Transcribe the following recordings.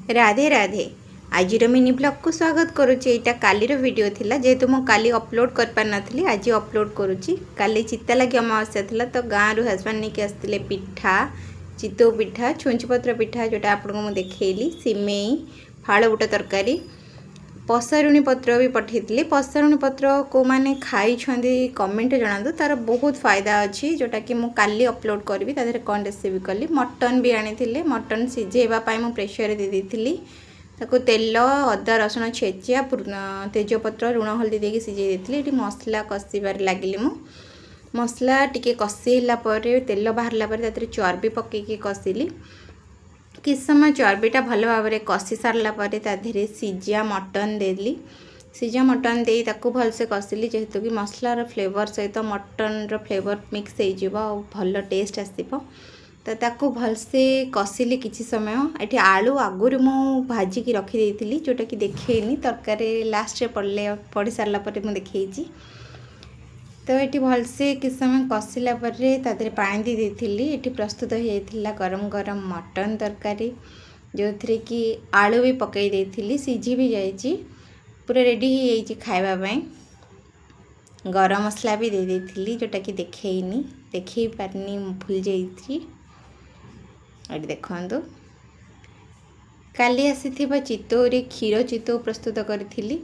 राधे राधे। आज mini blog को स्वागत करुच्ची। यहाँ कालीर वीडियो थिला जेहेतु मु काली अपलोड कर पार नथली आज अपलोड करुच्ची। काली चित्ता लगी अमावास्या थिला तो गाँव रु हजबैंड नहीं आसते पिठा चितौ पिठा छुंचपत्र पिठा जोटा आपको मुझे देखली सिमेई फाड़ बुट तरकारी पसारुणी पत्र भी पठेली। पसारुणी पत्र को मैंने खाई कमेंट जनातु तार बहुत फायदा अच्छी जोटा कि मु काली अपलोड करी तादेह कौन रेसिपी कली। मटन भी आनी मटन सिझेवाई मु प्रेसर दे देती ताको तेल अदा रसुण छेचिया तेजपत्र लुण हल्दी देके सिझे देती। ये मसला कषार लगिली मु मसला टिके कषिला तेल बाहर चर्बी पकईकी कषिली कि समय चर्बीटा भल भाव में कषि सारा ताधे सिझा मटन देली। सिझा मटन दे ताकू भलसे कषिली जेहेतु कि मसलार फ्लेवर सहित मटन रो फ्लेवर मिक्स हो भल टेस्ट आसो तो ताकू भलसे कषिली किसी समय। ये आलू आगुरी मु भाजिकी रखी जोटा कि देखनी तरकारी लास्ट पड़ सारा मुझे देखी तो ये भलसे किस समय कषिला तादे पानी दे देती। ये प्रस्तुत होता गरम गरम मटन तरकारी जो थी कि आलू भी पकई देती सिझी भी जाइए पूरा रेडी हो खावाई। गरम मसला भी दे देती जोटा कि देखनी देखे पारनी भूल जाइए। देखु काली आसी चितौ क्षीर चितौ प्रस्तुत करी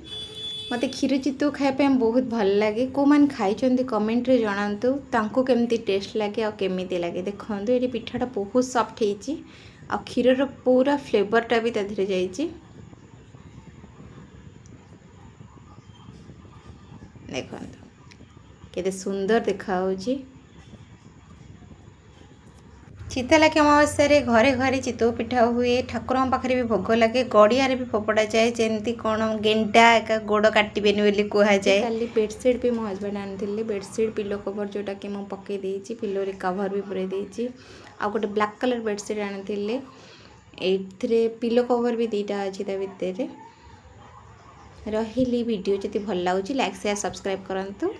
मत क्षीर चितौ खायापी बहुत भल लगे। को मैंने खाई कमेंट रे जनातु तांको केमती टेस्ट लगे आ केमी लगे। देखो ये पिठाटा बहुत सॉफ्ट होती आ क्षीर पूरा फ्लेवरटा भी ताधे जाइए। देखो केते सुंदर देखा चित्ता लगे अमावास्या घरे घरे चितौ पिठा हुए ठाकुर पाखे भी भोग लगे गड़िया भी फोपड़ा जाए जमती कौन गेंडा एक गोड़ काटबेनि बोली कहुए। खाली बेडसीट भी मो हजबैंड आनी बेडसीट पिलो कवर जोटा कि मुझे पकई पिलो रे कवर भी पूरे देती आ गोटे ब्लैक कलर बेडसीट आनी ये पिलो कवर भी दीटा अच्छी भितर रही। वीडियो जब भल लगे लाइक शेयर सब्सक्राइब करूँ।